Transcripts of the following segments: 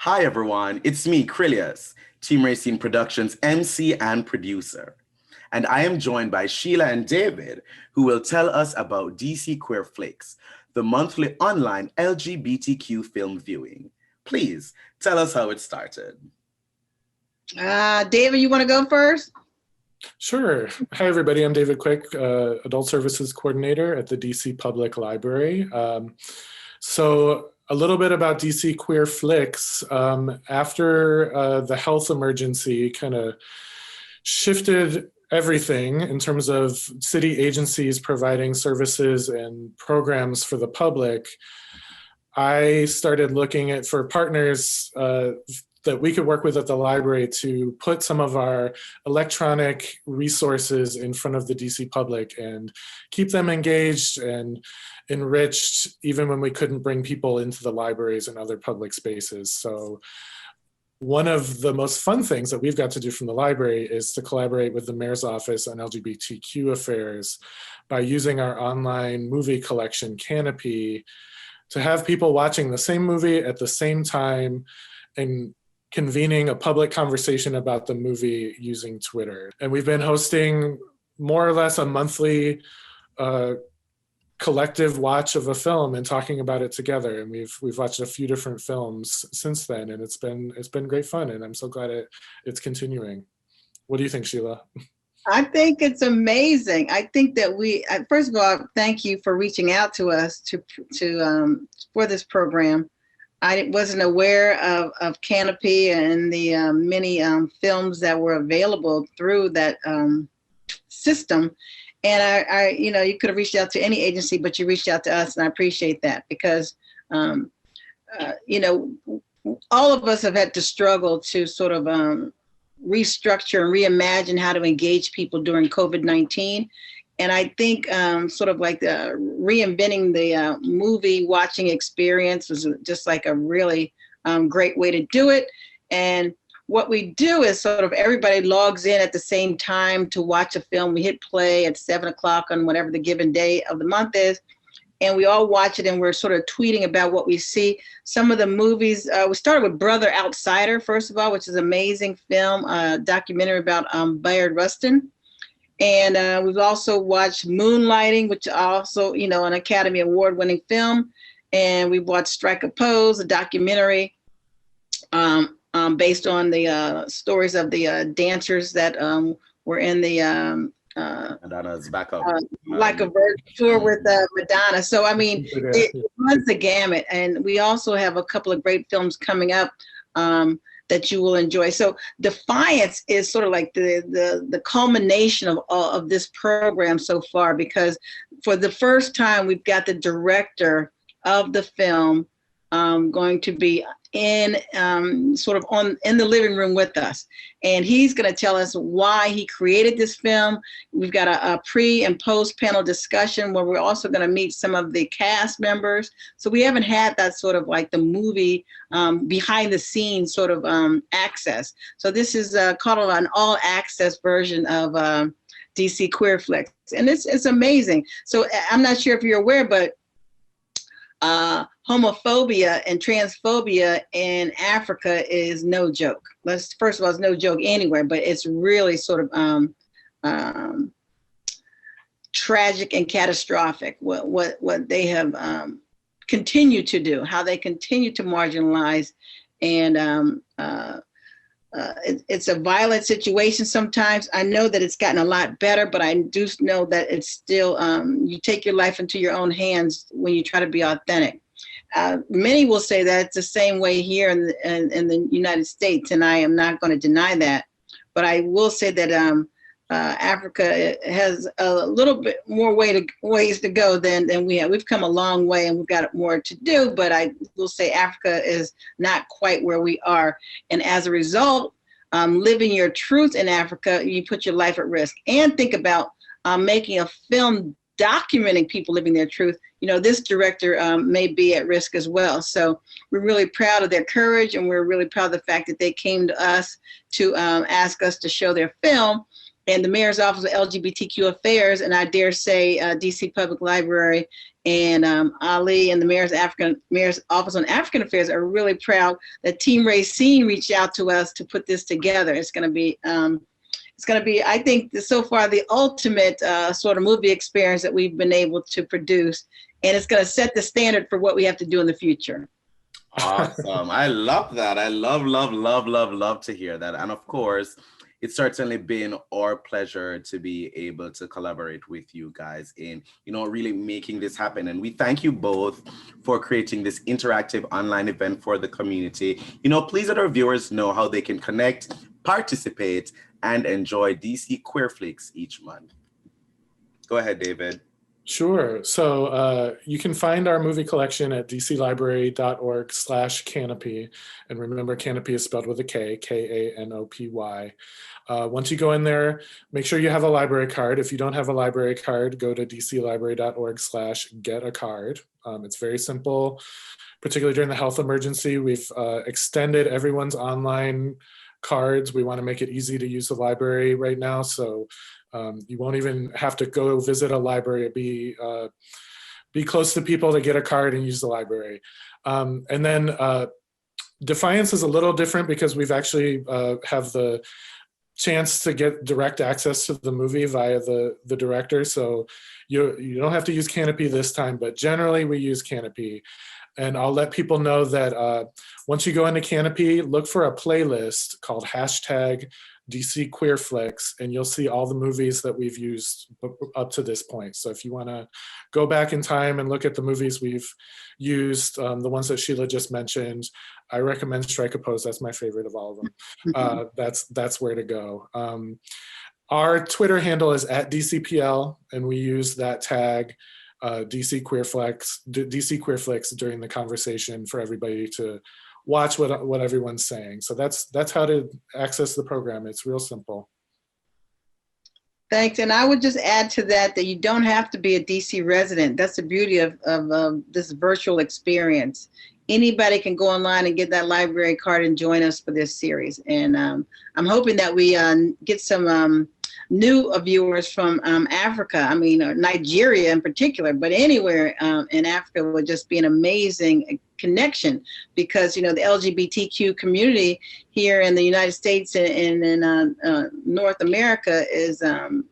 Hi everyone, it's me, Krylios, Team Rayceen Productions MC and producer. And I am joined by Sheila and David, who will tell us about DC Queer Flix, the monthly online LGBTQ film viewing. Please tell us how it started. David, you want to go first? Sure. Hi, everybody. I'm David Quick, Adult Services Coordinator at the DC Public Library. So a little bit about DC Queer Flix. After the health emergency kind of shifted everything in terms of city agencies providing services and programs for the public, I started looking for partners that we could work with at the library to put some of our electronic resources in front of the DC public and keep them engaged and enriched even when we couldn't bring people into the libraries and other public spaces. So one of the most fun things that we've got to do from the library is to collaborate with the Mayor's Office on LGBTQ affairs by using our online movie collection, Canopy, to have people watching the same movie at the same time and convening a public conversation about the movie using Twitter. And we've been hosting more or less a monthly collective watch of a film and talking about it together. And we've watched a few different films since then, and it's been great fun, and I'm so glad it's continuing. What do you think, Sheila? I think it's amazing. I think that first of all, thank you for reaching out to us for this program. I wasn't aware of Canopy and the many films that were available through that system. And I, you could have reached out to any agency, but you reached out to us, and I appreciate that because, all of us have had to struggle to sort of restructure and reimagine how to engage people during COVID-19. And I think sort of like reinventing the movie watching experience was just like a really great way to do it. And what we do is sort of everybody logs in at the same time to watch a film. We hit play at 7 o'clock on whatever the given day of the month is. And we all watch it, and we're sort of tweeting about what we see. Some of the movies, we started with Brother Outsider, first of all, which is an amazing film, documentary about Bayard Rustin. And we've also watched Moonlighting, which also, an Academy Award-winning film. And we've watched Strike a Pose, a documentary based on the stories of the dancers that were in the Madonna's backup. Like a Virgin tour with Madonna. So, I mean, it runs the gamut. And we also have a couple of great films coming up that you will enjoy. So Defiance is sort of like the culmination of this program so far, because for the first time, we've got the director of the film going to be in in the living room with us. And he's going to tell us why he created this film. We've got a pre and post panel discussion where we're also going to meet some of the cast members. So we haven't had that sort of like the movie behind the scenes sort of access. So this is called an all access version of DC Queer Flix. And it's amazing. So I'm not sure if you're aware, but homophobia and transphobia in Africa is no joke. First of all, it's no joke anywhere, but it's really sort of tragic and catastrophic what they have continued to do, how they continue to marginalize, and it's a violent situation sometimes. I know that it's gotten a lot better, but I do know that it's still, you take your life into your own hands when you try to be authentic. Many will say that it's the same way here in the United States, and I am not going to deny that. But I will say that Africa has a little bit more ways to go than we have. We've come a long way, and we've got more to do, but I will say Africa is not quite where we are. And as a result, living your truth in Africa, you put your life at risk. And think about making a film documenting people living their truth. This director may be at risk as well. So we're really proud of their courage, and we're really proud of the fact that they came to us to ask us to show their film. And the Mayor's Office of LGBTQ Affairs, and I dare say DC Public Library, And Ali and the Mayor's Office on African Affairs are really proud that Team Rayceen reached out to us to put this together. It's going to be, I think, so far the ultimate sort of movie experience that we've been able to produce, and it's going to set the standard for what we have to do in the future. Awesome. I love that. I love to hear that. And of course, it's certainly been our pleasure to be able to collaborate with you guys in, really making this happen. And we thank you both for creating this interactive online event for the community. Please let our viewers know how they can connect, participate, and enjoy DC Queer Flix each month. Go ahead, David. Sure. So you can find our movie collection at dclibrary.org/canopy. And remember, Canopy is spelled with a K, K-A-N-O-P-Y. Once you go in there, make sure you have a library card. If you don't have a library card, go to dclibrary.org/get-a-card. It's very simple, particularly during the health emergency. We've extended everyone's online cards. We want to make it easy to use the library right now. So you won't even have to go visit a library, be close to people to get a card and use the library. And then Defiance is a little different because we've actually have the chance to get direct access to the movie via the director. So you don't have to use Canopy this time, but generally we use Canopy. And I'll let people know that once you go into Canopy, look for a playlist called #DC Queer Flix, and you'll see all the movies that we've used up to this point. So if you want to go back in time and look at the movies we've used, the ones that Sheila just mentioned, I recommend Strike a Pose. That's my favorite of all of them. That's where to go. Our Twitter handle is @DCPL, and we use that tag DC Queer Flix during the conversation for everybody to watch what everyone's saying. So that's how to access the program. It's real simple. Thanks. And I would just add to that you don't have to be a DC resident. That's the beauty of this virtual experience. Anybody can go online and get that library card and join us for this series. And I'm hoping that we get some new viewers from Africa, Nigeria in particular, but anywhere in Africa would just be an amazing connection, because the LGBTQ community here in the United States and in North America is in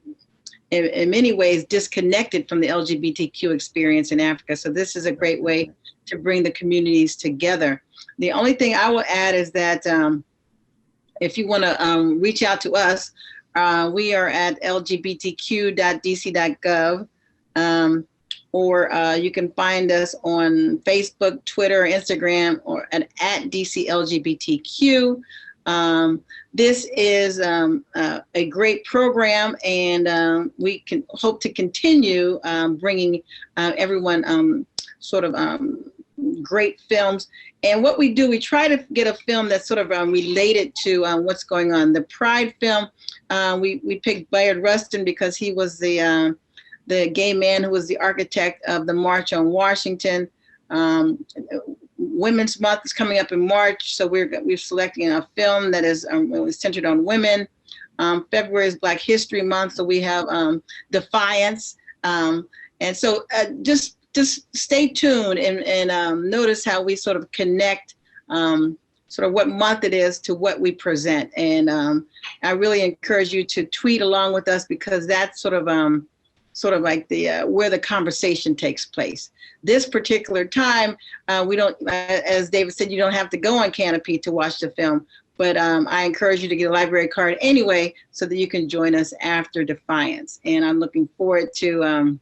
many ways disconnected from the LGBTQ experience in Africa. So this is a great way to bring the communities together. The only thing I will add is that if you want to reach out to us, we are at lgbtq.dc.gov, or you can find us on Facebook, Twitter, Instagram, or at DCLGBTQ. This is a great program, and we can hope to continue bringing everyone great films. And what we do, we try to get a film that's sort of related to what's going on. The Pride film, we picked Bayard Rustin because he was the gay man who was the architect of the March on Washington. Women's Month is coming up in March, so we're selecting a film that is centered on women. February is Black History Month, so we have Defiance. And so just stay tuned and notice how we sort of connect sort of what month it is to what we present. And I really encourage you to tweet along with us, because that's sort of like the where the conversation takes place. This particular time, we don't, as David said, you don't have to go on Canopy to watch the film, but I encourage you to get a library card anyway, so that you can join us after Defiance. And I'm looking forward to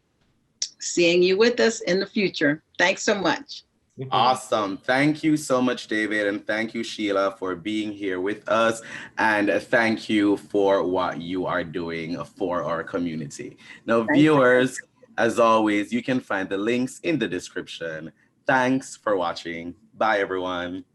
seeing you with us in the future. Thanks so much. Awesome. Thank you so much, David. And thank you, Sheila, for being here with us. And thank you for what you are doing for our community. Now, viewers, as always, you can find the links in the description. Thanks for watching. Bye, everyone.